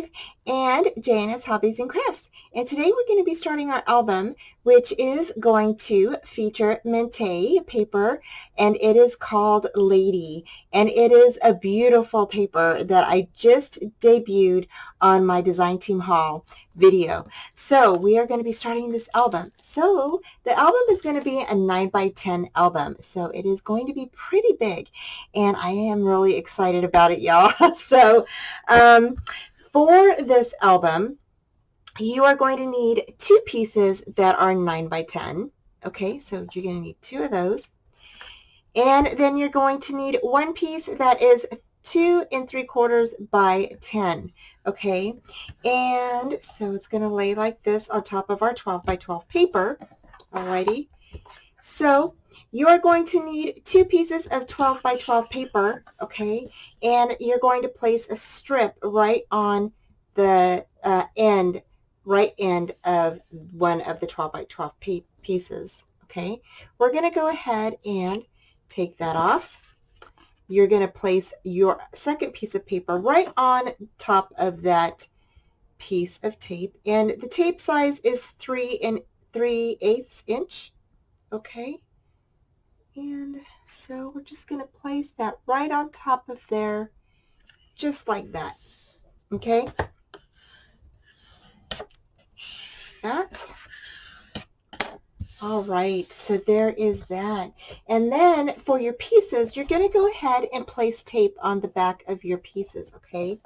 Life and Jana's Hobbies and Crafts. And today we're going to be starting our album, which is going to feature Mintay paper, and it is called Lady. And it is a beautiful paper that I just debuted on my Design Team Haul video. So we are going to be starting this album. So the album is going to be a 9x10 album. So it is going to be pretty big, and I am really excited about it, y'all. So for this album, you are going to need two pieces that are 9x10. Okay, so you're going to need two of those. And then you're going to need one piece that is 2 3/4 by 10. Okay, and so it's going to lay like this on top of our 12x12 paper. Alrighty. So you are going to need two pieces of 12x12 paper, okay, and you're going to place a strip right on the right end of one of the 12x12 pieces, okay. We're going to go ahead and take that off. You're going to place your second piece of paper right on top of that piece of tape, and the tape size is 3 3/8 inch. Okay, and so we're just going to place that right on top of there, just like that. Okay, just like that. All right, so there is that. And then for your pieces, you're going to go ahead and place tape on the back of your pieces, okay?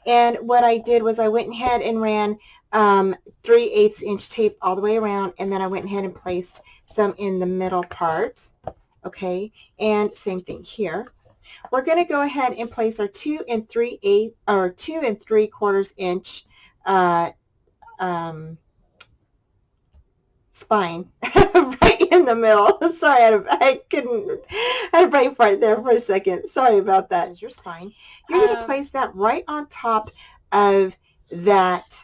And what I did was I went ahead and ran 3/8 inch tape all the way around, and then I went ahead and placed some in the middle part, okay? And same thing here. We're going to go ahead and place our 2 3/4 inch spine right in the middle. Sorry, I had a brain fart there for a second. Sorry about that. Is your spine. You're going to place that right on top of that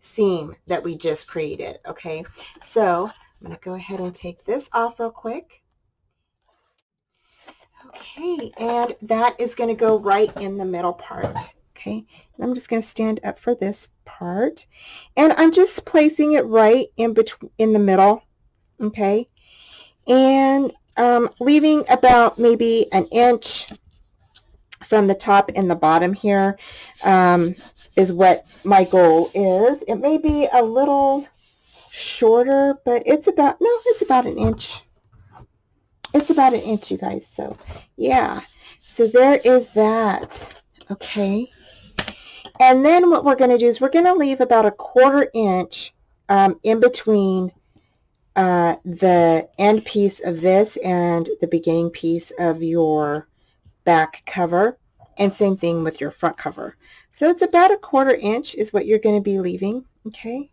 seam that we just created. Okay, so I'm going to go ahead and take this off real quick. Okay, and that is going to go right in the middle part. Okay, and I'm just going to stand up for this part, and I'm just placing it right in between, in the middle. Okay, and leaving about maybe an inch from the top and the bottom here is what my goal is. It may be a little shorter, but it's about an inch. It's about an inch, you guys. So yeah, so there is that. Okay, and then what we're going to do is we're going to leave about a 1/4 inch in between the end piece of this and the beginning piece of your back cover, and same thing with your front cover. So it's about a 1/4 inch is what you're going to be leaving. Okay,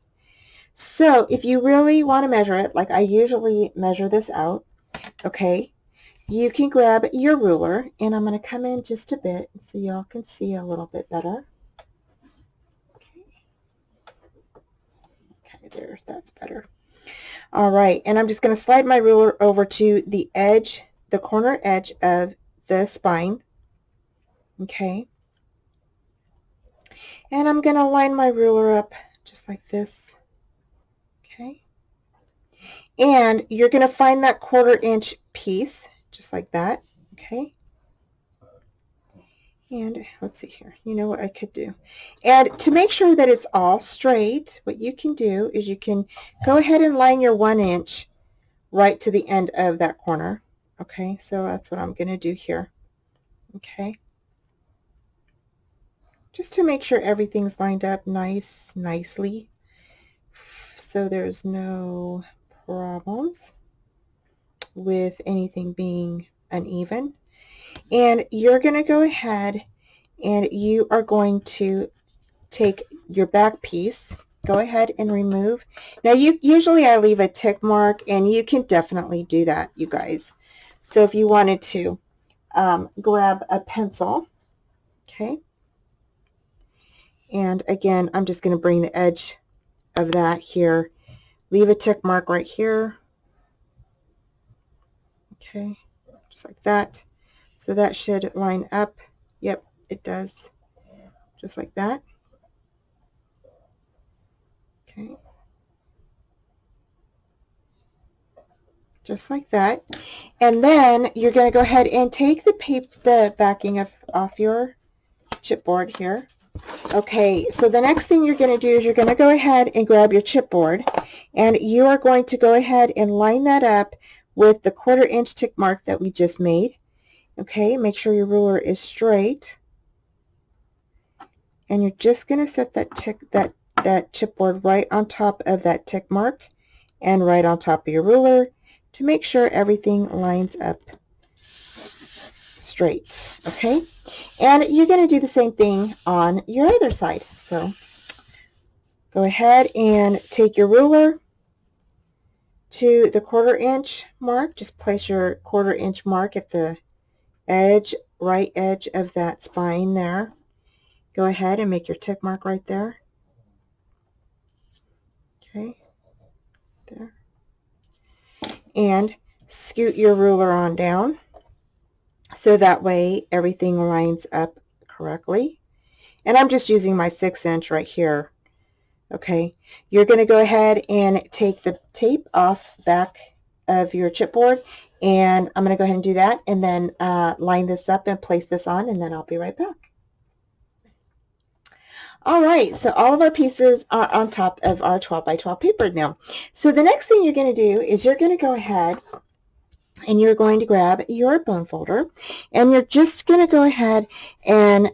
so if you really want to measure it, like I usually measure this out, okay, you can grab your ruler, and I'm going to come in just a bit so y'all can see a little bit better. Okay, there, that's better. All right, and I'm just going to slide my ruler over to the edge, the corner edge of the spine. Okay, and I'm going to line my ruler up just like this. Okay, and you're going to find that 1/4 inch piece just like that. Okay, and let's see here, you know what I could do, and to make sure that it's all straight, what you can do is you can go ahead and line your 1 inch right to the end of that corner. Okay, so that's what I'm going to do here. Okay, just to make sure everything's lined up nicely, so there's no problems with anything being uneven. And you're going to go ahead and you are going to take your back piece, go ahead and remove. Now usually I leave a tick mark, and you can definitely do that, you guys. So if you wanted to grab a pencil, okay, and again I'm just going to bring the edge of that here, leave a tick mark right here. Okay, just like that. So that should line up. Yep, it does. Just like that. Okay. Just like that. And then you're going to go ahead and take the backing off your chipboard here. Okay, so the next thing you're going to do is you're going to go ahead and grab your chipboard, and you are going to go ahead and line that up with the 1/4 inch tick mark that we just made. Okay, make sure your ruler is straight, and you're just going to set that chipboard right on top of that tick mark and right on top of your ruler to make sure everything lines up straight. Okay, and you're going to do the same thing on your other side. So go ahead and take your ruler to the 1/4 inch mark. Just place your 1/4 inch mark at the right edge of that spine there. Go ahead and make your tick mark right there. Okay, there. And scoot your ruler on down so that way everything lines up correctly. And I'm just using my 6 inch right here. Okay, you're going to go ahead and take the tape off back of your chipboard, and I'm going to go ahead and do that, and then line this up and place this on, and then I'll be right back. All right, so all of our pieces are on top of our 12 by 12 paper now. So the next thing you're going to do is you're going to go ahead and you're going to grab your bone folder, and you're just going to go ahead and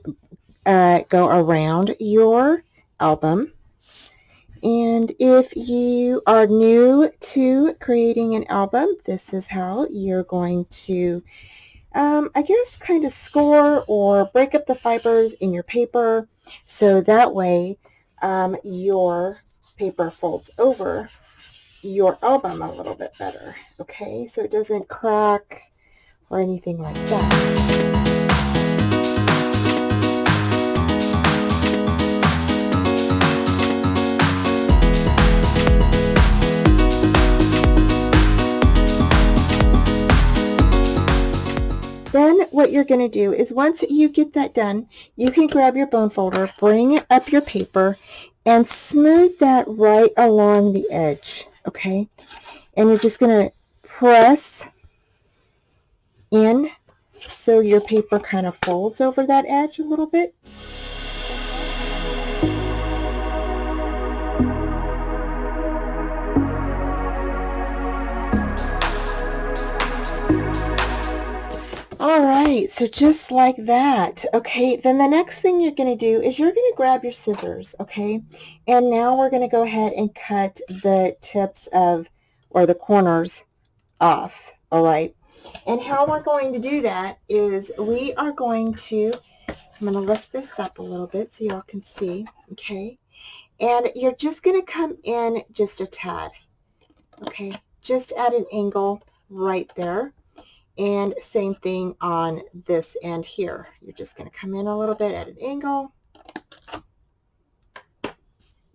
go around your album. And if you are new to creating an album, this is how you're going to, I guess, kind of score or break up the fibers in your paper, so that way your paper folds over your album a little bit better. Okay, so it doesn't crack or anything like that. Then what you're going to do is once you get that done, you can grab your bone folder, bring it up your paper, and smooth that right along the edge, okay? And you're just going to press in so your paper kind of folds over that edge a little bit. All right, so just like that. Okay, then the next thing you're going to do is you're going to grab your scissors, okay? And now we're going to go ahead and cut the tips of, or the corners off, all right? And how we're going to do that is we are going to, I'm going to lift this up a little bit so y'all can see, okay? And you're just going to come in just a tad, okay? Just at an angle right there. And same thing on this end here. You're just going to come in a little bit at an angle,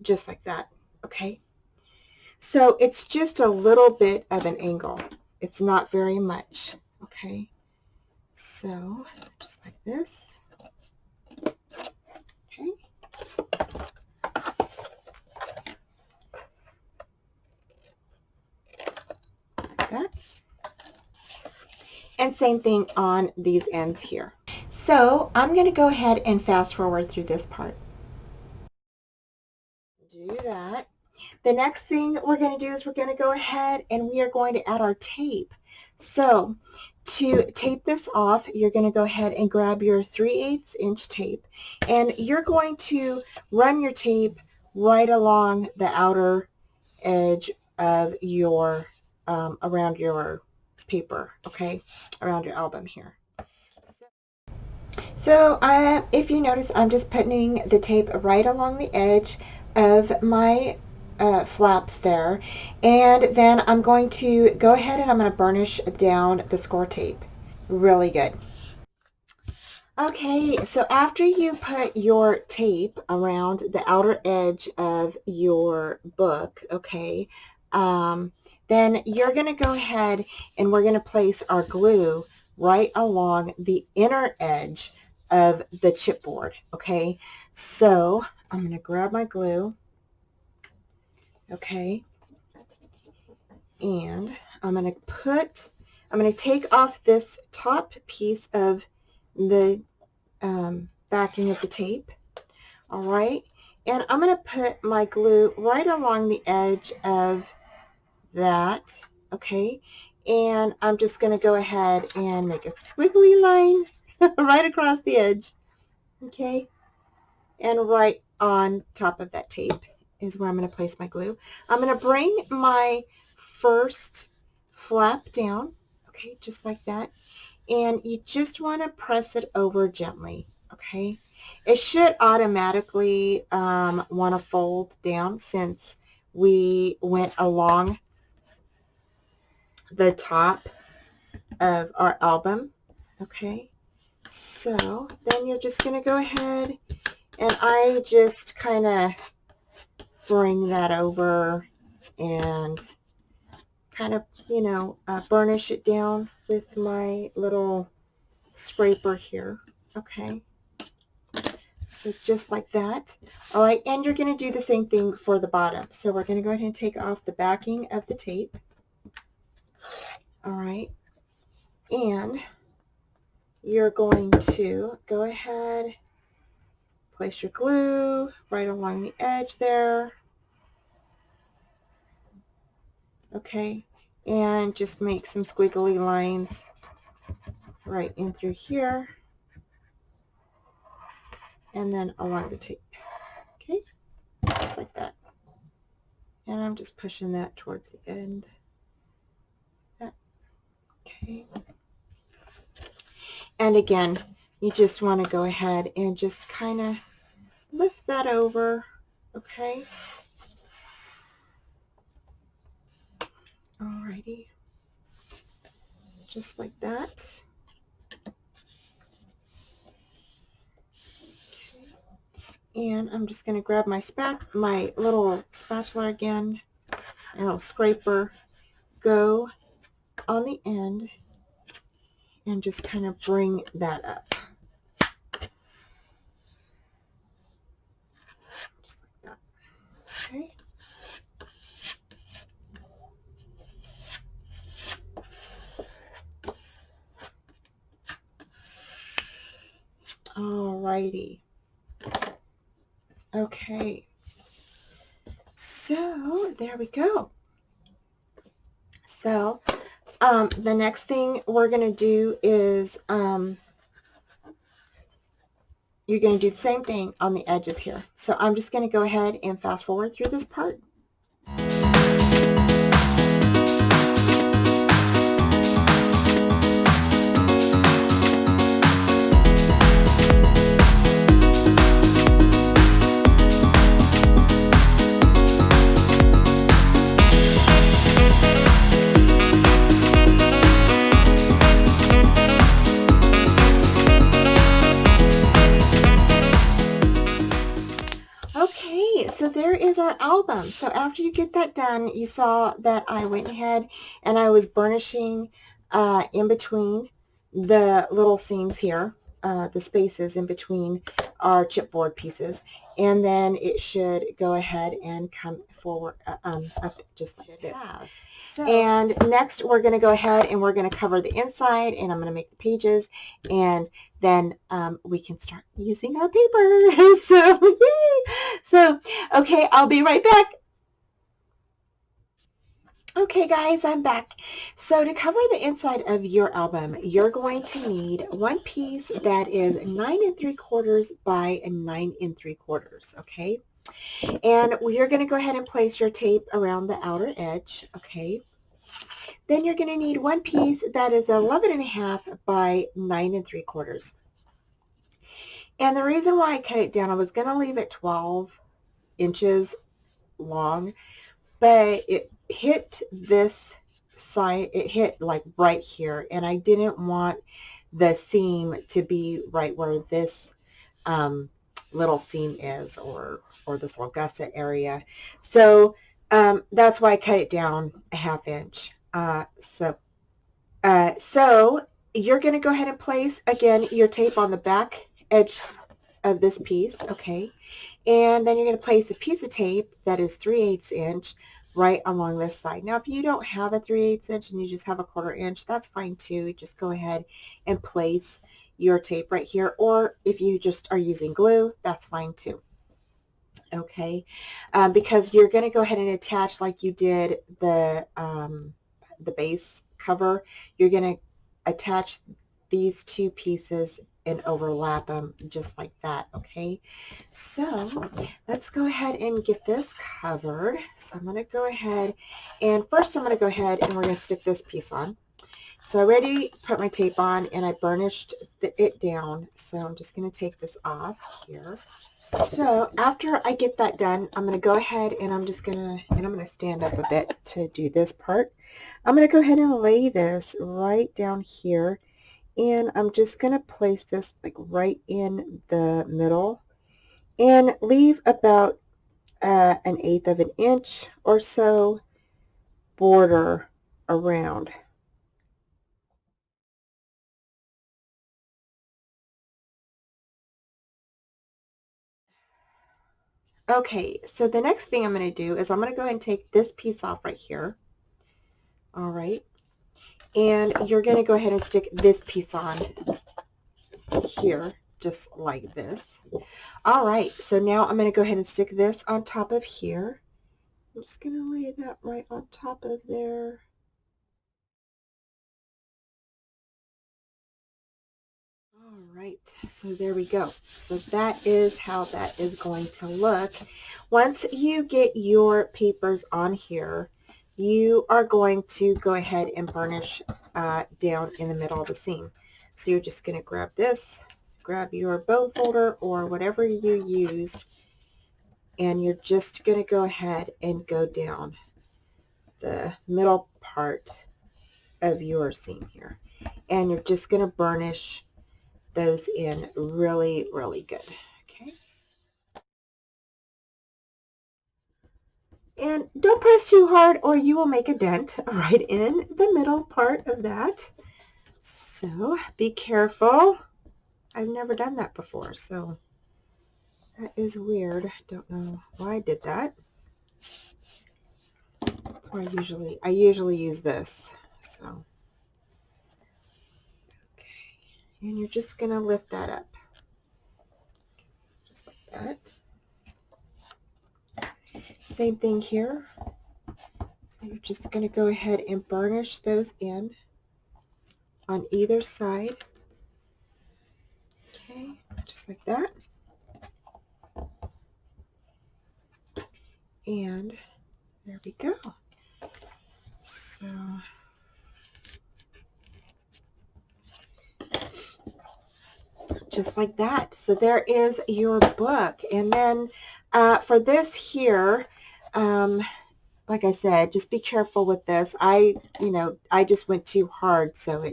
just like that, okay? So it's just a little bit of an angle. It's not very much, okay? So just like this, okay? Like that. And same thing on these ends here. So I'm going to go ahead and fast forward through this part. Do that. The next thing we're going to do is we're going to go ahead and we are going to add our tape. So to tape this off, you're going to go ahead and grab your 3/8 inch tape, and you're going to run your tape right along the outer edge of your, around your paper, okay, around your album here. So if you notice, I'm just putting the tape right along the edge of my flaps there, and then I'm going to go ahead and I'm going to burnish down the Scor Tape really good. Okay, so after you put your tape around the outer edge of your book, okay, then you're going to go ahead and we're going to place our glue right along the inner edge of the chipboard, okay? So I'm going to grab my glue okay? And I'm going to take off this top piece of the backing of the tape, all right? And I'm going to put my glue right along the edge of that, okay? And I'm just going to go ahead and make a squiggly line right across the edge, okay? And right on top of that tape is where I'm going to place my glue. I'm going to bring my first flap down, okay, just like that. And you just want to press it over gently, okay? It should automatically want to fold down since we went along the top of our album, okay? So then you're just going to go ahead and I just kind of bring that over and kind of, you know, burnish it down with my little scraper here, okay? So just like that. All right, and you're going to do the same thing for the bottom. So we're going to go ahead and take off the backing of the tape. All right, and you're going to go ahead, place your glue right along the edge there. Okay, and just make some squiggly lines right in through here and then along the tape. Okay, just like that. And I'm just pushing that towards the end. Okay. And again, you just want to go ahead and just kind of lift that over, okay? Alrighty. Just like that. Okay. And I'm just going to grab my little spatula again, a little scraper, go on the end, and just kind of bring that up. Just like that. Okay. Alrighty. Okay. So there we go. So the next thing we're going to do is you're going to do the same thing on the edges here. So I'm just going to go ahead and fast forward through this part. So there is our album. So after you get that done, you saw that I went ahead and I was burnishing in between the little seams here, the spaces in between our chipboard pieces, and then it should go ahead and come forward up just like this. So, and next we're going to go ahead and we're going to cover the inside, and I'm going to make the pages, and then we can start using our paper. So yay! So okay, I'll be right back. Okay guys, I'm back. So to cover the inside of your album, you're going to need one piece that is 9 3/4 by 9 3/4, okay? And you're going to go ahead and place your tape around the outer edge, okay? Then you're going to need one piece that is 11.5 by 9 3/4. And the reason why I cut it down, I was going to leave it 12 inches long, but it hit this side, it hit like right here, and I didn't want the seam to be right where this little seam is, or this little gusset area. So that's why I cut it down a 1/2 inch. So you're going to go ahead and place again your tape on the back edge of this piece, okay? And then you're going to place a piece of tape that is 3/8 inch right along this side. Now, if you don't have a 3/8 inch and you just have a 1/4 inch, that's fine too. Just go ahead and place your tape right here. Or if you just are using glue, that's fine too. Okay, because you're going to go ahead and attach like you did the base cover. You're going to attach these two pieces and overlap them just like that. Okay, so let's go ahead and get this covered. So I'm going to go ahead and first I'm going to go ahead and we're going to stick this piece on. So I already put my tape on and I burnished it down. So I'm just going to take this off here. So after I get that done, I'm going to go ahead and I'm going to stand up a bit to do this part. I'm going to go ahead and lay this right down here, and I'm just going to place this like right in the middle and leave about 1/8 of an inch or so border around. Okay, so the next thing I'm going to do is I'm going to go ahead and take this piece off right here. All right. And you're going to go ahead and stick this piece on here, just like this. All right, so now I'm going to go ahead and stick this on top of here. I'm just going to lay that right on top of there. All right, so there we go. So that is how that is going to look. Once you get your papers on here, you are going to go ahead and burnish down in the middle of the seam. So you're just going to grab this, grab your bone folder or whatever you use, and you're just going to go ahead and go down the middle part of your seam here. And you're just going to burnish those in really, really good. Okay. And don't press too hard or you will make a dent right in the middle part of that. So be careful. I've never done that before, so that is weird. I don't know why I did that. That's why I usually use this. So okay. And you're just gonna lift that up. Just like that. Same thing here. So you're just going to go ahead and burnish those in on either side. Okay, just like that. And there we go. So just like that. So there is your book. And then for this here, like I said, just be careful with this. I just went too hard, so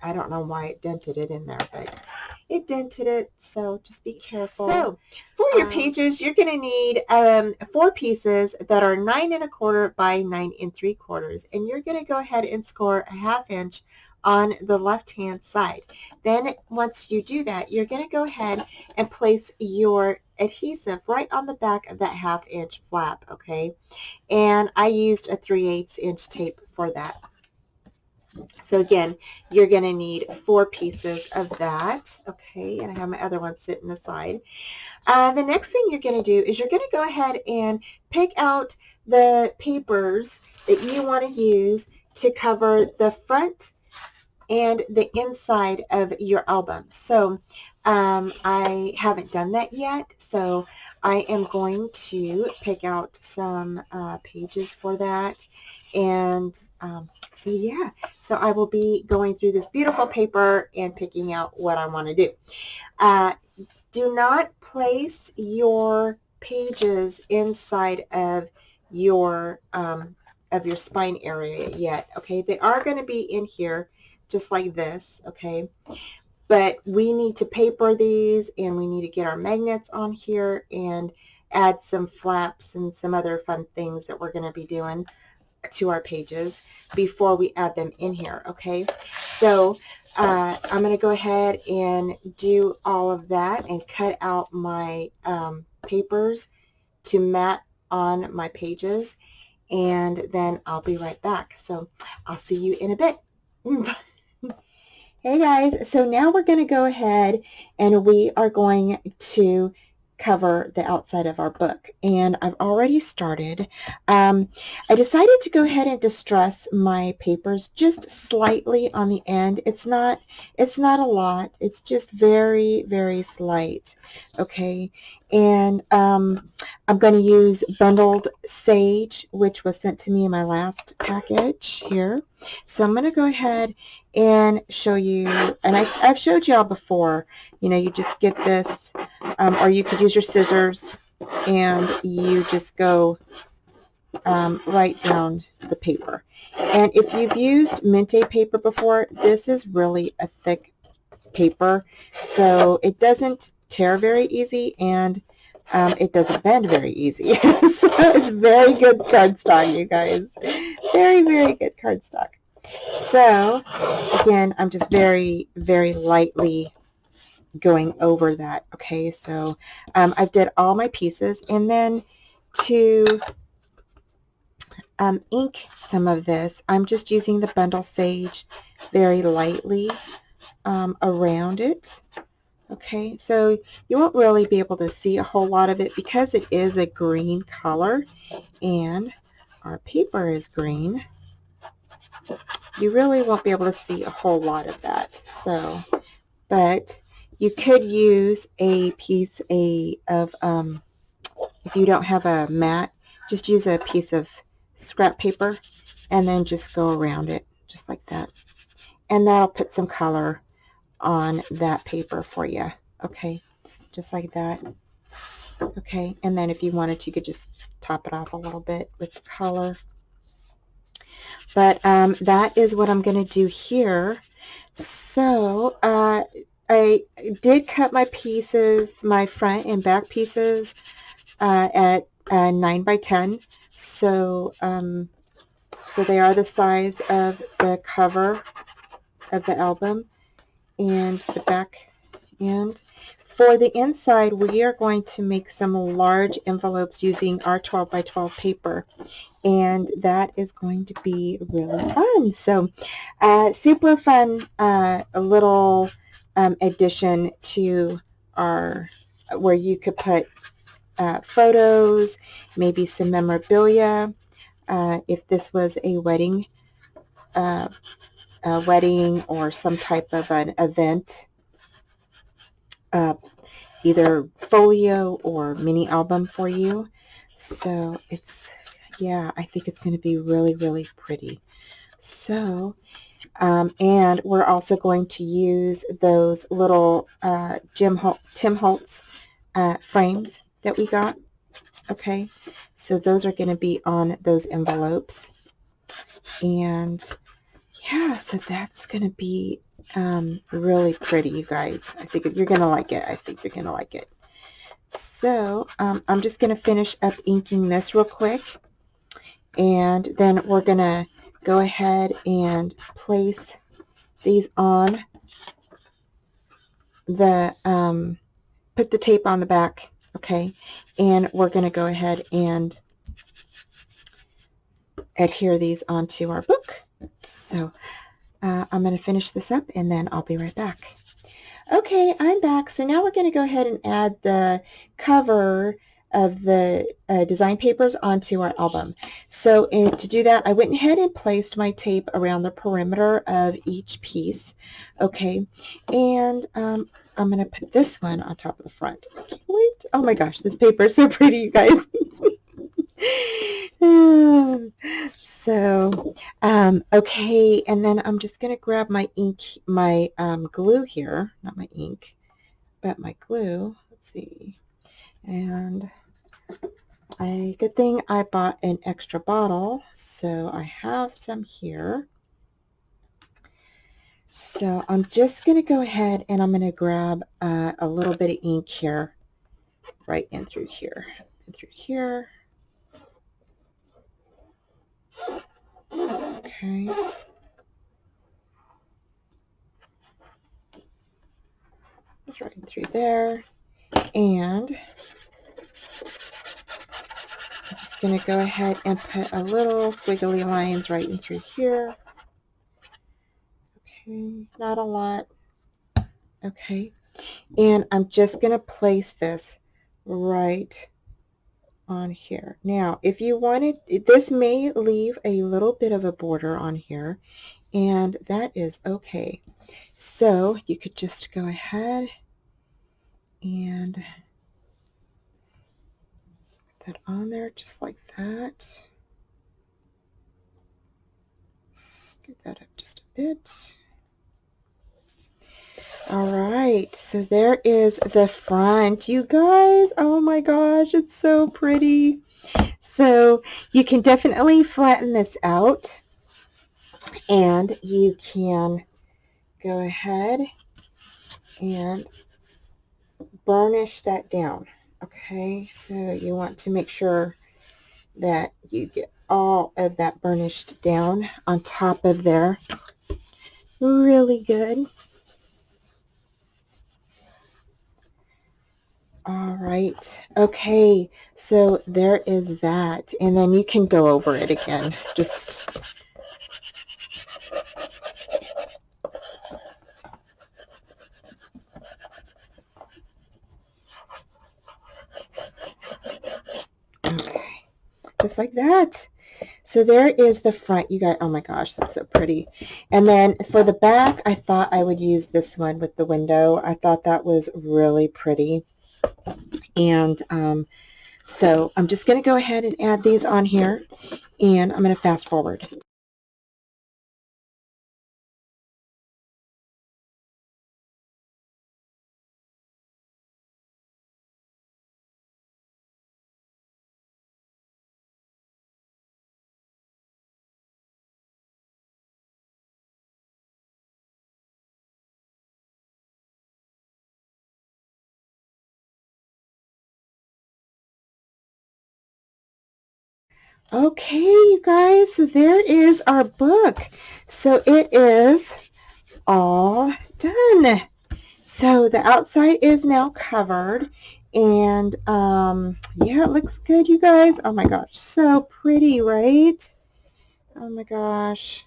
I don't know why it dented it in there, but it dented it, so just be careful. So for your pages, you're going to need 4 pieces that are 9 1/4 by 9 3/4, and you're going to go ahead and score a 1/2 inch on the left-hand side. Then once you do that, you're going to go ahead and place your adhesive right on the back of that 1/2 inch flap, okay? And I used a 3/8 inch tape for that. So again, you're going to need 4 pieces of that, okay? And I have my other one sitting aside. The next thing you're going to do is you're going to go ahead and pick out the papers that you want to use to cover the front and the inside of your album. So I haven't done that yet, so I am going to pick out some pages for that. And so yeah, so I will be going through this beautiful paper and picking out what I want to do. Do not place your pages inside of your spine area yet, okay? They are going to be in here just like this, okay? But we need to paper these, and we need to get our magnets on here and add some flaps and some other fun things that we're going to be doing to our pages before we add them in here, okay? So I'm going to go ahead and do all of that and cut out my papers to mat on my pages, and then I'll be right back. So I'll see you in a bit. Hey guys, so now we're going to go ahead and we are going to cover the outside of our book, and I've already started. I decided to go ahead and distress my papers just slightly on the end. It's not a lot. It's just very, very slight. Okay, and I'm going to use bundled sage, which was sent to me in my last package here. So I'm going to go ahead and show you, and I've showed y'all before, you know, you just get this, or you could use your scissors and you just go right down the paper. And if you've used Mintay paper before, this is really a thick paper, so it doesn't tear very easy, and it doesn't bend very easy. So it's very good cardstock, you guys. Very, very good cardstock. So again, I'm just very, very lightly going over that. Okay, so I did all my pieces, and then to ink some of this, I'm just using the bundle sage very lightly around it. Okay, so you won't really be able to see a whole lot of it because it is a green color and our paper is green. You really won't be able to see a whole lot of that. So, but you could use a piece of, if you don't have a mat, just use a piece of scrap paper and then just go around it just like that. And that'll put some color on that paper for you. Okay, just like that. Okay, and then if you wanted to, you could just top it off a little bit with the color. But that is what I'm going to do here. So I did cut my pieces, my front and back pieces at 9 by 10. So so they are the size of the cover of the album and the back end. For the inside, we are going to make some large envelopes using our 12 by 12 paper, and that is going to be really fun. So super fun a little addition to our, where you could put photos, maybe some memorabilia. If this was a wedding or some type of an event, either folio or mini album for you. So it's, yeah, I think it's going to be really, really pretty. So, and we're also going to use those little Tim Holtz frames that we got. Okay, so those are going to be on those envelopes. And yeah, so that's going to be really pretty, you guys. I think you're going to like it. I think you're going to like it. So I'm just going to finish up inking this real quick, and then we're going to go ahead and place these on the, put the tape on the back, okay, and we're going to go ahead and adhere these onto our book. So I'm going to finish this up, and then I'll be right back. Okay, I'm back. So now we're going to go ahead and add the cover of the design papers onto our album. So to do that, I went ahead and placed my tape around the perimeter of each piece. Okay, and I'm going to put this one on top of the front. Wait, oh my gosh, this paper is so pretty, you guys. So, okay, and then I'm just going to grab my ink, my glue here, not my ink, but my glue. Let's see. And a good thing I bought an extra bottle, so I have some here. So I'm just going to go ahead and I'm going to grab a little bit of ink here, right in through here, and through here. Okay. It's right through there. And just going to go ahead and put a little squiggly lines right in through here. Okay, not a lot. Okay, and I'm just going to place this right on here. Now, if you wanted, this may leave a little bit of a border on here, and that is okay. So you could just go ahead and put that on there just like that. Scoot that up just a bit. All right, so there is the front, you guys. Oh my gosh, it's so pretty. So you can definitely flatten this out, and you can go ahead and burnish that down. Okay, so you want to make sure that you get all of that burnished down on top of there. Really good. All right. Okay, so there is that. And then you can go over it again. Just okay. Just like that. So there is the front. You guys, oh my gosh, that's so pretty. And then for the back, I thought I would use this one with the window. I thought that was really pretty. And so I'm just going to go ahead and add these on here, and I'm going to fast forward. Okay, you guys, so there is our book. So it is all done. So the outside is now covered, and yeah, it looks good, you guys. Oh my gosh, so pretty, right? Oh my gosh.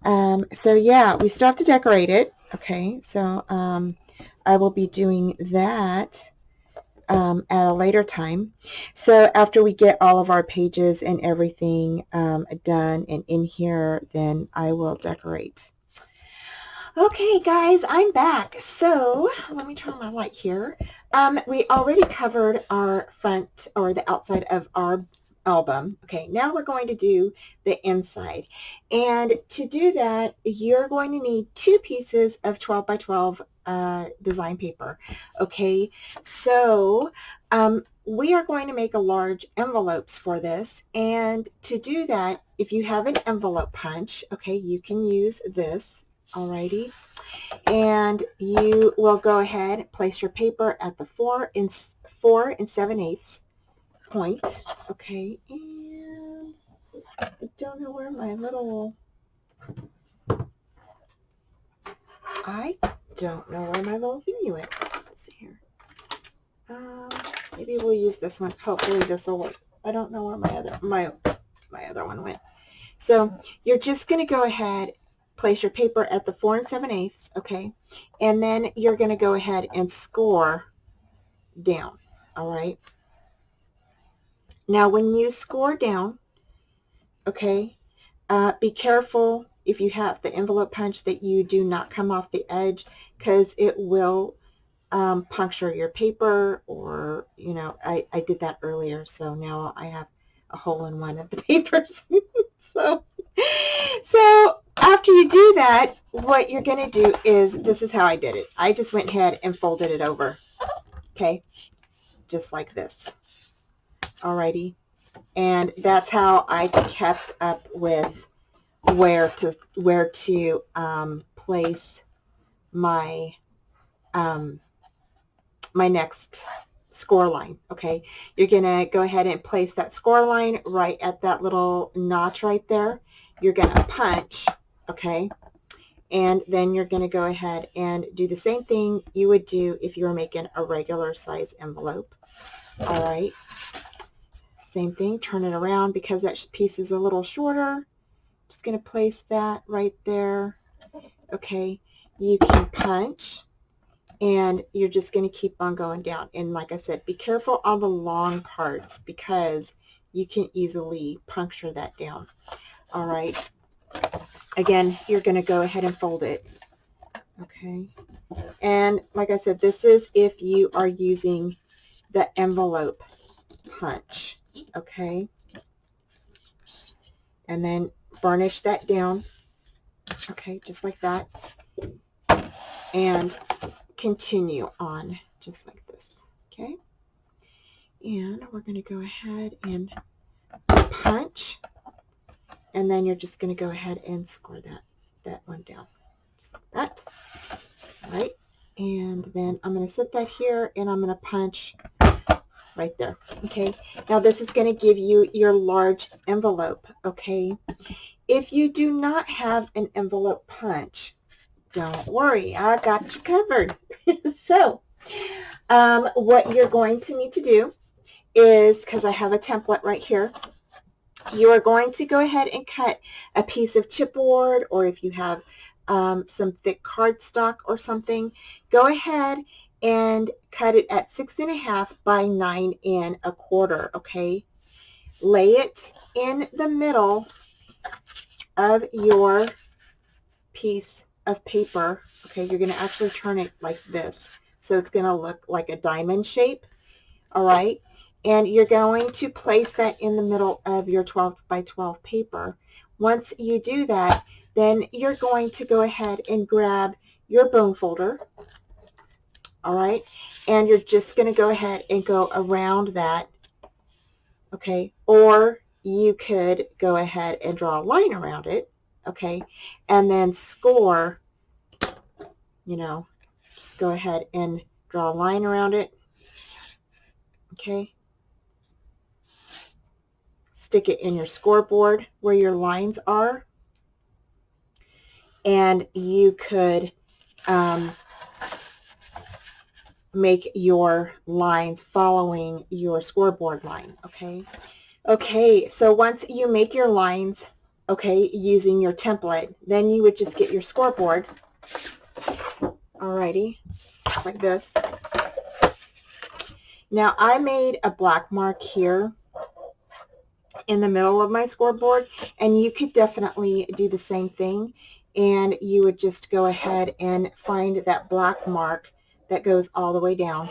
So yeah, we still have to decorate it. Okay, so I will be doing that at a later time. So after we get all of our pages and everything done and in here, then I will decorate. Okay, guys, I'm back. So let me turn my light here. We already covered our front, or the outside of our album. Okay, now we're going to do the inside. And to do that, you're going to need 2 pieces of 12 by 12 design paper. Okay, so we are going to make a large envelopes for this. And to do that, if you have an envelope punch, okay, you can use this. Alrighty, and you will go ahead and place your paper at the 4 and 7/8 point. Okay, and I don't know where my little thingy went. Let's see here. Maybe we'll use this one. Hopefully this will work. I don't know where my other one went. So you're just going to go ahead, place your paper at the 4 and 7/8, okay, and then you're going to go ahead and score down. All right. Now, when you score down, okay, be careful if you have the envelope punch that you do not come off the edge, because it will puncture your paper, or, you know, I did that earlier, so now I have a hole in one of the papers. So after you do that, what you're going to do is, this is how I did it. I just went ahead and folded it over, okay, just like this. Alrighty, and that's how I kept up with where to place my my next score line. Okay, you're gonna go ahead and place that score line right at that little notch right there. You're gonna punch, okay, and then you're gonna go ahead and do the same thing you would do if you were making a regular size envelope. All right, Same thing, turn it around because that piece is a little shorter. Just going to place that right there. Okay, you can punch, and you're just going to keep on going down. And like I said, be careful on the long parts because you can easily puncture that down. All right. Again, you're going to go ahead and fold it. Okay. And like I said, this is if you are using the envelope punch. Okay. And then burnish that down. Okay, just like that. And continue on just like this. Okay. And we're going to go ahead and punch. And then you're just going to go ahead and score that one down. Just like that. All right. And then I'm going to set that here, and I'm going to punch right there. Okay. Now this is going to give you your large envelope. Okay. If you do not have an envelope punch, don't worry, I got you covered. So what you're going to need to do is, because I have a template right here, you are going to go ahead and cut a piece of chipboard, or if you have some thick cardstock or something, go ahead and cut it at 6.5 by 9 1/4. Okay, lay it in the middle of your piece of paper. Okay, you're going to actually turn it like this, so it's going to look like a diamond shape. All right, and you're going to place that in the middle of your 12 by 12 paper. Once you do that, then you're going to go ahead and grab your bone folder. All right, and you're just going to go ahead and go around that. Okay, or you could go ahead and draw a line around it. Okay, and then score, you know, just go ahead and draw a line around it. Okay, stick it in your scoreboard where your lines are, and you could make your lines following your scoreboard line. Okay. Okay, so once you make your lines, okay, using your template, then you would just get your scoreboard. Alrighty, like this. Now I made a black mark here in the middle of my scoreboard, and you could definitely do the same thing, and you would just go ahead and find that black mark that goes all the way down,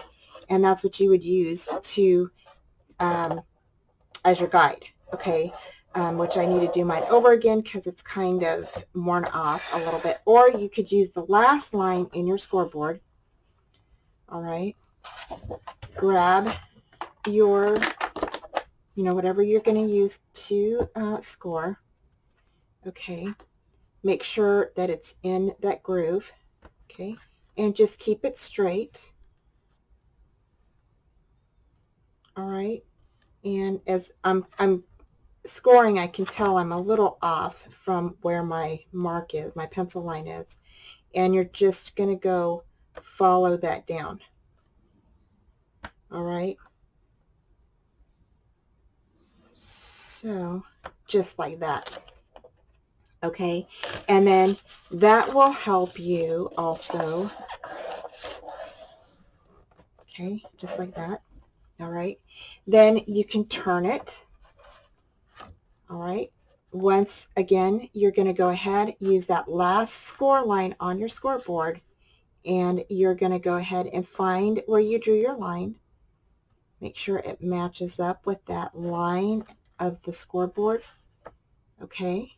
and that's what you would use to as your guide. Okay, which I need to do mine over again because it's kind of worn off a little bit. Or you could use the last line in your scoreboard. All right, grab your, you know, whatever you're going to use to score. Okay, make sure that it's in that groove. Okay, and just keep it straight. All right, and as I'm scoring, I can tell I'm a little off from where my mark is, my pencil line is, and you're just going to go follow that down. All right, so just like that. Okay, and then that will help you also. Okay, just like that. All right, then you can turn it. All right, once again, you're going to go ahead, use that last score line on your scoreboard, and you're going to go ahead and find where you drew your line. Make sure it matches up with that line of the scoreboard. Okay,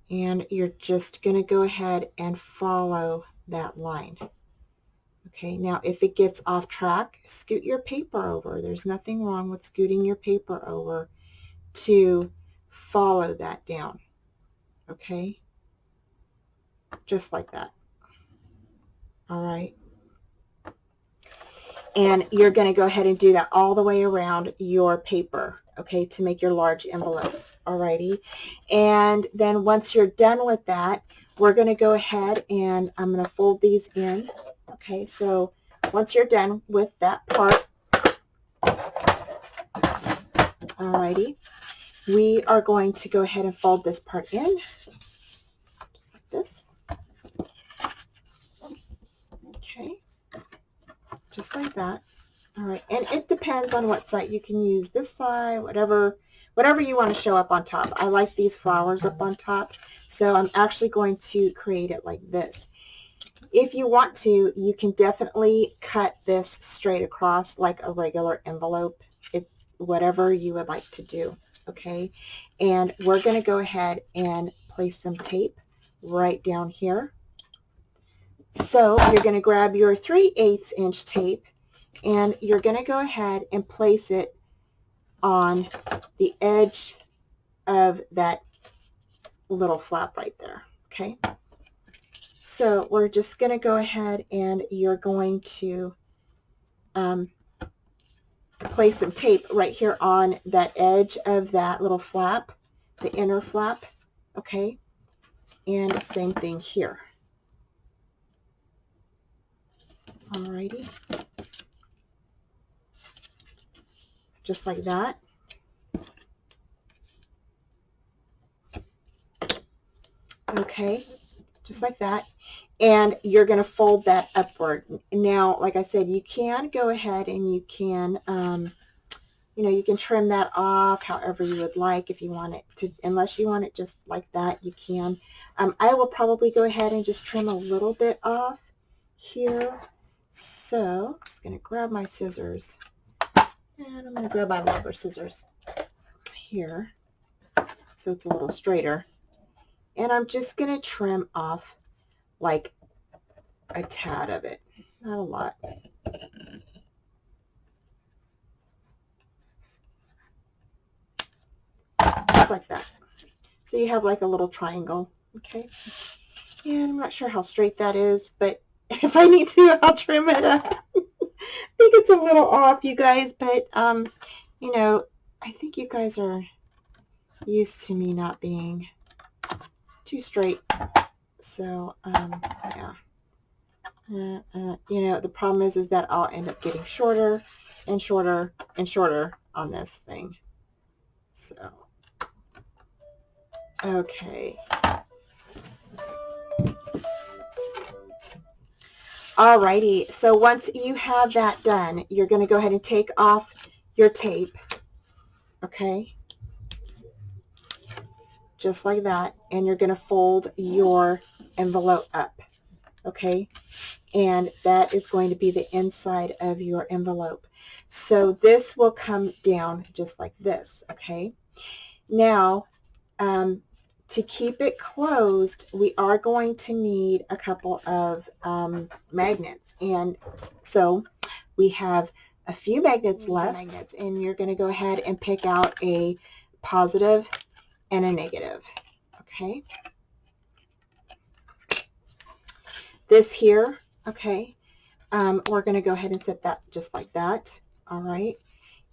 and you're just going to go ahead and follow that line. Okay, now if it gets off track, scoot your paper over. There's nothing wrong with scooting your paper over to follow that down. Okay, just like that. All right, and you're going to go ahead and do that all the way around your paper, okay, to make your large envelope. Alrighty, and then once you're done with that, we're going to go ahead and I'm going to fold these in. Okay, so once you're done with that part, alrighty, we are going to go ahead and fold this part in, just like this. Okay, just like that. All right, and it depends on what side. You can use this side, whatever you want to show up on top. I like these flowers up on top, so I'm actually going to create it like this. If you want to, you can definitely cut this straight across like a regular envelope, whatever you would like to do, okay? And we're going to go ahead and place some tape right down here. So you're going to grab your 3/8 inch tape, and you're going to go ahead and place it on the edge of that little flap right there, okay? So we're just going to go ahead and you're going to place some tape right here on that edge of that little flap, the inner flap, okay? And same thing here. Alrighty. Just like that. Okay, just like that. And you're going to fold that upward. Now, like I said, you can go ahead and you can, you can trim that off however you would like. If you want it to, unless you want it just like that, you can. I will probably go ahead and just trim a little bit off here. So I'm just going to grab my scissors, and I'm going to grab my rubber scissors here so it's a little straighter. And I'm just going to trim off like a tad of it, not a lot. Just like that. So you have like a little triangle, okay? And I'm not sure how straight that is, but if I need to, I'll trim it up. I think it's a little off, you guys, but, I think you guys are used to me not being too straight. So, yeah. The problem is that I'll end up getting shorter and shorter and shorter on this thing. So, okay. Alrighty, so once you have that done, you're going to go ahead and take off your tape, okay? Just like that, and you're going to fold your envelope up, okay? And that is going to be the inside of your envelope. So this will come down just like this, okay? Now, to keep it closed, we are going to need a couple of magnets. And so we have a few magnets left, and you're going to go ahead and pick out a positive and a negative, okay? This here, okay, we're going to go ahead and set that just like that, all right?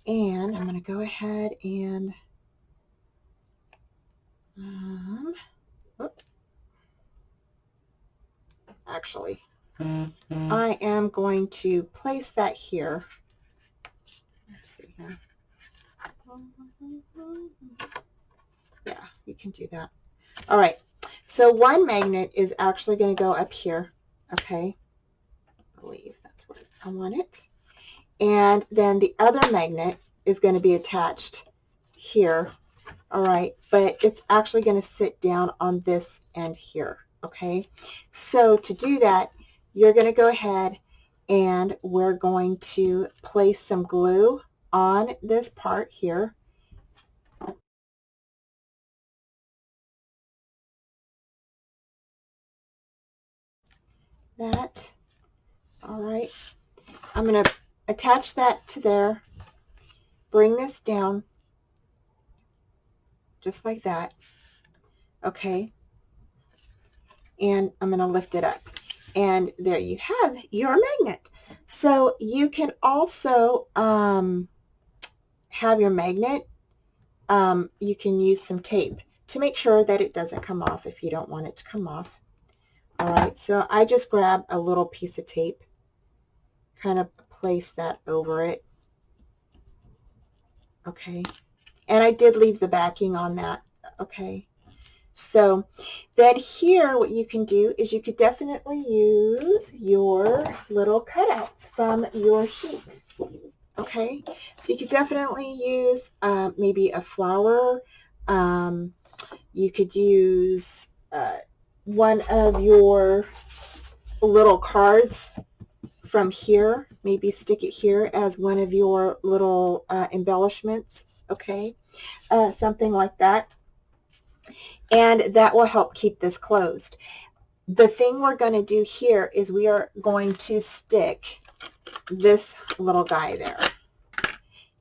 And I'm going to go ahead and actually, I am going to place that here. Let's see here. Yeah, you can do that. All right, so one magnet is actually going to go up here, okay? I believe that's where I want it. And then the other magnet is going to be attached here, all right? But it's actually going to sit down on this end here, okay? So to do that, you're going to go ahead and we're going to place some glue on this part here. That, all right. I'm going to attach that to there, bring this down just like that, okay? And I'm going to lift it up. And there you have your magnet. So you can also have your magnet, you can use some tape to make sure that it doesn't come off if you don't want it to come off. All right, so I just grab a little piece of tape, kind of place that over it. Okay. And I did leave the backing on that. Okay. So then here what you can do is you could definitely use your little cutouts from your sheet. Okay, so you could definitely use maybe a flower. You could use one of your little cards from here. Maybe stick it here as one of your little embellishments. Okay, something like that. And that will help keep this closed. The thing we're going to do here is we are going to stick this little guy there.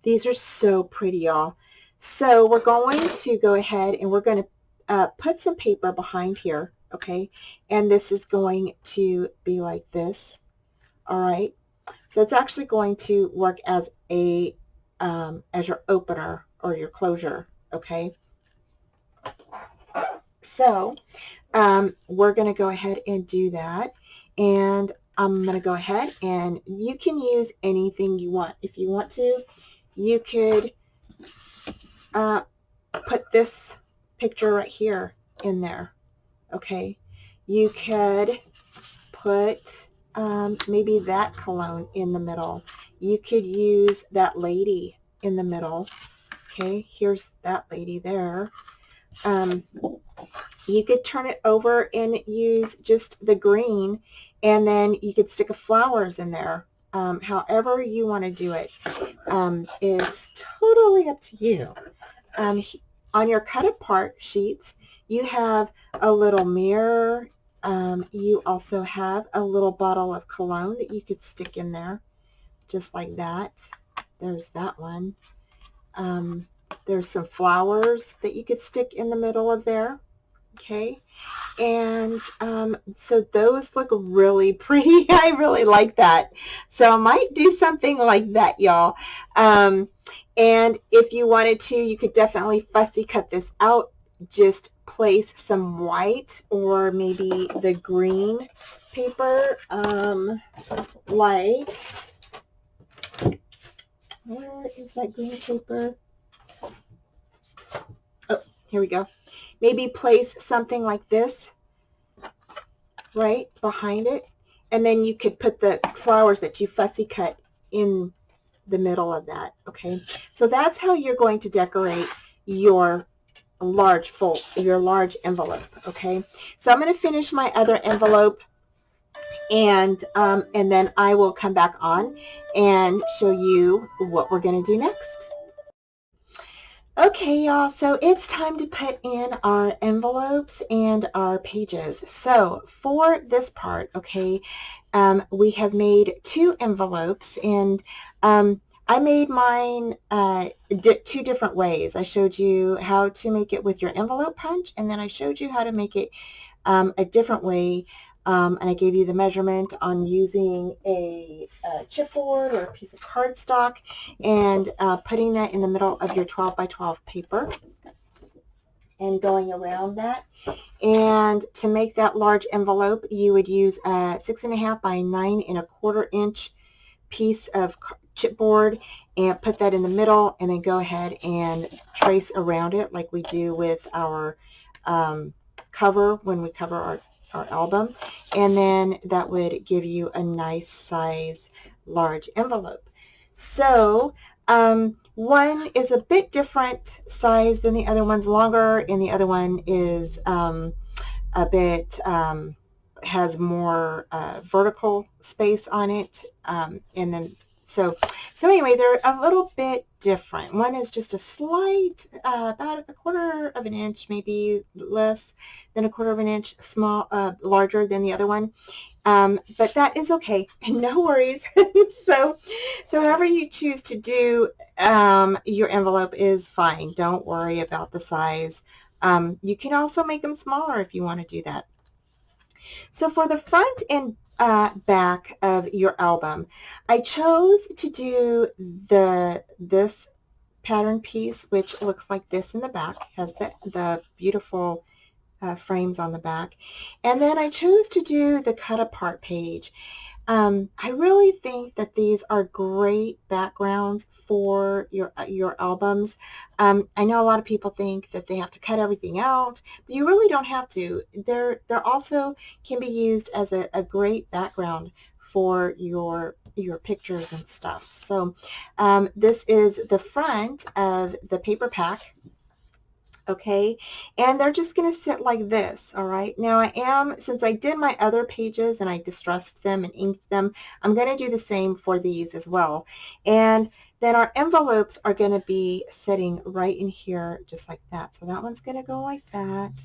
These are so pretty, y'all. So we're going to go ahead and we're going to put some paper behind here, okay? And this is going to be like this, all right? So it's actually going to work as a as your opener or your closure, okay? So we're going to go ahead and do that, and I'm going to go ahead and you can use anything you want. If you want to, you could put this picture right here in there, okay? You could put maybe that cologne in the middle. You could use that lady in the middle, okay? Here's that lady there. You could turn it over and use just the green, and then you could stick flowers in there. However you want to do it. It's totally up to you. On your cut apart sheets, you have a little mirror. You also have a little bottle of cologne that you could stick in there, just like that. There's that one. There's some flowers that you could stick in the middle of there. Okay, and so those look really pretty. I really like that. So I might do something like that, y'all. And if you wanted to, you could definitely fussy cut this out. Just place some white or maybe the green paper, like, where is that green paper? Oh, here we go. Maybe place something like this right behind it, and then you could put the flowers that you fussy cut in the middle of that. Okay, so that's how you're going to decorate your large envelope. Okay, so I'm going to finish my other envelope, and then I will come back on and show you what we're going to do next. Okay, y'all, so it's time to put in our envelopes and our pages. So for this part, okay, we have made 2 envelopes, and I made mine 2 different ways. I showed you how to make it with your envelope punch, and then I showed you how to make it a different way. And I gave you the measurement on using a chipboard or a piece of cardstock and putting that in the middle of your 12 by 12 paper and going around that. And to make that large envelope, you would use a 6.5 by 9.25 inch piece of chipboard and put that in the middle, and then go ahead and trace around it like we do with our cover when we cover our album, and then that would give you a nice size large envelope. So one is a bit different size than the other. One's longer, and the other one is a bit has more vertical space on it, and then so anyway, they're a little bit different. One is just a slight, about 1/4 inch, maybe less than 1/4 inch, larger than the other one. But that is okay, no worries. So however you choose to do your envelope is fine. Don't worry about the size. You can also make them smaller if you want to do that. So for the front and back of your album, I chose to do this pattern piece, which looks like this in the back, has the beautiful frames on the back, and then I chose to do the cut apart page. I really think that these are great backgrounds for your albums. I know a lot of people think that they have to cut everything out, but you really don't have to. They're also can be used as a great background for your pictures and stuff. So this is the front of the paper pack. Okay, and they're just going to sit like this. All right, now since I did my other pages and I distressed them and inked them, I'm going to do the same for these as well. And then our envelopes are going to be sitting right in here just like that. So that one's going to go like that,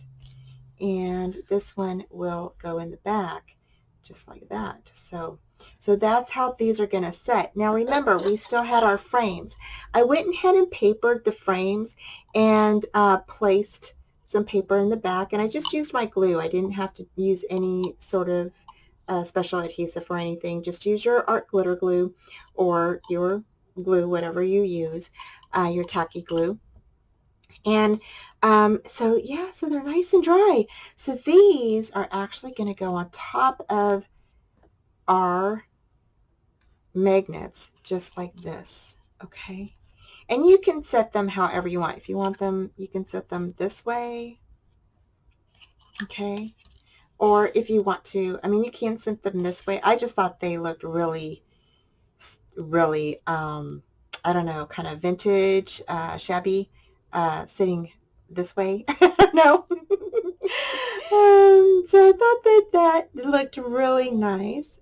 and this one will go in the back just like that. So that's how these are going to set. Now remember, we still had our frames. I went ahead and papered the frames and placed some paper in the back, and I just used my glue. I didn't have to use any sort of special adhesive or anything. Just use your art glitter glue or your glue, whatever you use, your tacky glue. And so yeah, so they're nice and dry. So these are actually going to go on top of our magnets just like this. Okay, and you can set them however you want. If you want them, you can set them this way. Okay, or if you want to, I mean, you can set them this way. I just thought they looked really I don't know, kind of vintage, shabby, sitting this way. I don't know. So I thought that looked really nice.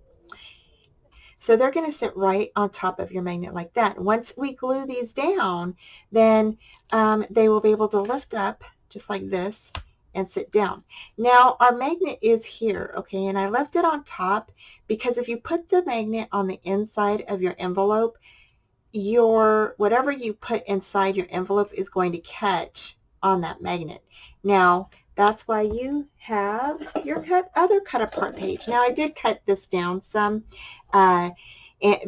So they're going to sit right on top of your magnet like that. Once we glue these down, then they will be able to lift up just like this and sit down. Now our magnet is here, okay, and I left it on top because if you put the magnet on the inside of your envelope, whatever you put inside your envelope is going to catch on that magnet. Now that's why you have your other cut apart page. Now I did cut this down some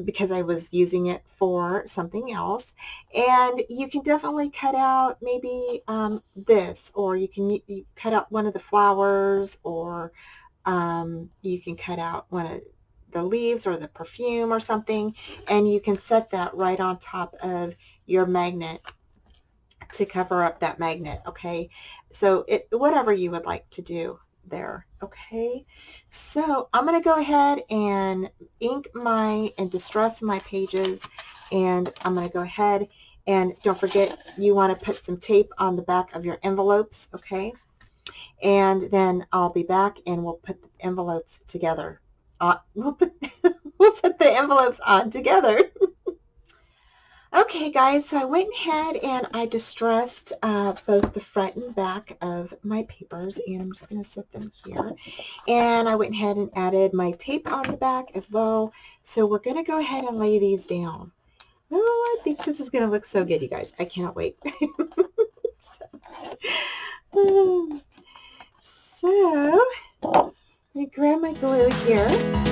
because I was using it for something else, and you can definitely cut out maybe this, or you can cut out one of the flowers, or you can cut out one of the leaves or the perfume or something, and you can set that right on top of your magnet to cover up that magnet. Okay, so whatever you would like to do there. Okay, so I'm going to go ahead and ink and distress my pages, and I'm going to go ahead and don't forget, you want to put some tape on the back of your envelopes. Okay, and then I'll be back and we'll put the envelopes together. We'll put the envelopes on together. Okay guys, so I went ahead and I distressed both the front and back of my papers, and I'm just going to set them here. And I went ahead and added my tape on the back as well. So we're going to go ahead and lay these down. Oh, I think this is going to look so good, you guys. I cannot wait. So let me grab my glue here.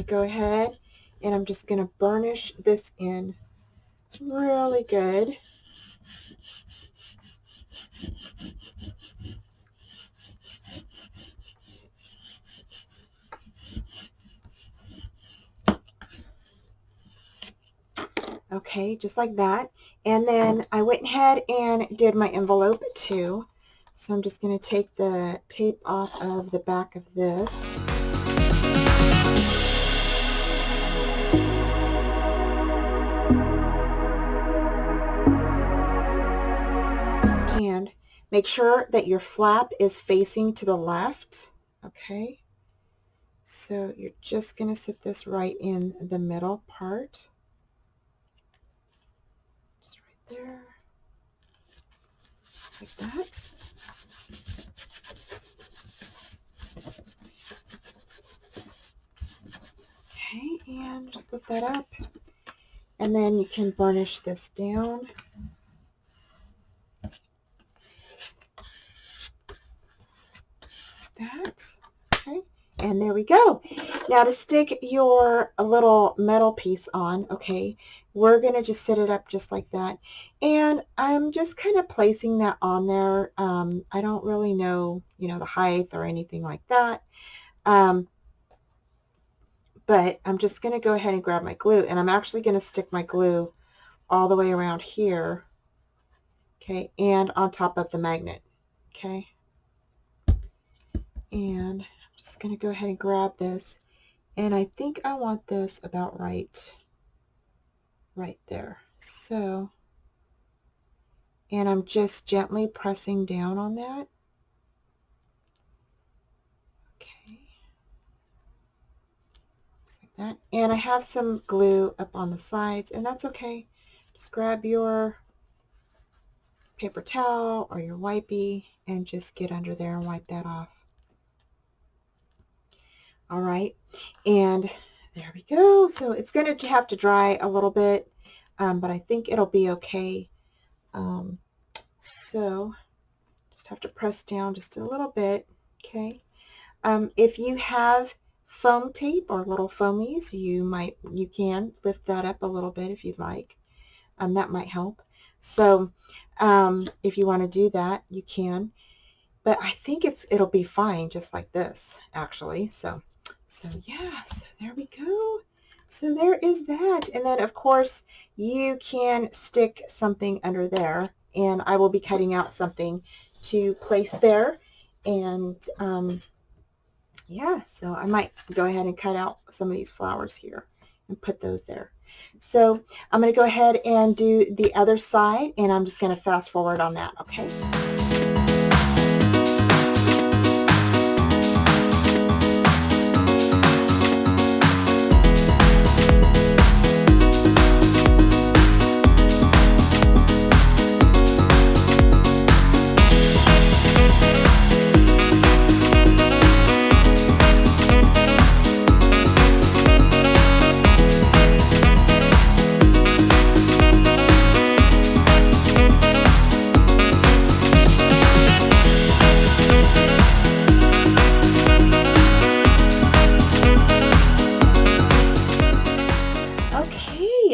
Go ahead and I'm just going to burnish this in really good. Okay, just like that. And then I went ahead and did my envelope too. So I'm just going to take the tape off of the back of this. And make sure that your flap is facing to the left. Okay, so you're just going to sit this right in the middle part. Just right there, like that. Okay, and just lift that up. And then you can burnish this down. That. Okay, And there we go. Now to stick your little metal piece on, okay, we're going to just set it up just like that. And I'm just kind of placing that on there. I don't really know, the height or anything like that. But I'm just going to go ahead and grab my glue, and I'm actually going to stick my glue all the way around here, okay, and on top of the magnet, okay. And I'm just going to go ahead and grab this, and I think I want this about right there. So, and I'm just gently pressing down on that. Okay. Just like that. And I have some glue up on the sides, and that's okay. Just grab your paper towel or your wipey and just get under there and wipe that off. All right, and there we go. So it's going to have to dry a little bit, but I think it'll be okay. So just have to press down just a little bit, okay. If you have foam tape or little foamies, you can lift that up a little bit if you'd like. That might help. So if you want to do that, you can. But I think it'll be fine just like this, actually. So yeah, so there we go. So there is that. And then, of course, you can stick something under there. And I will be cutting out something to place there. And, yeah, so I might go ahead and cut out some of these flowers here and put those there. So I'm going to go ahead and do the other side, and I'm just going to fast forward on that, okay?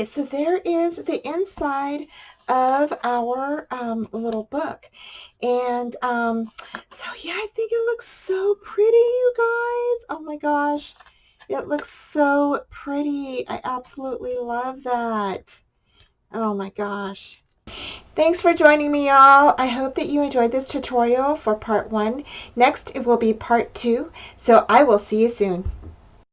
So there is the inside of our little book. And so yeah, I think it looks so pretty, you guys. Oh my gosh, it looks so pretty. I absolutely love that. Oh my gosh. Thanks for joining me, y'all. I hope that you enjoyed this tutorial for part 1. Next, it will be part 2. So I will see you soon.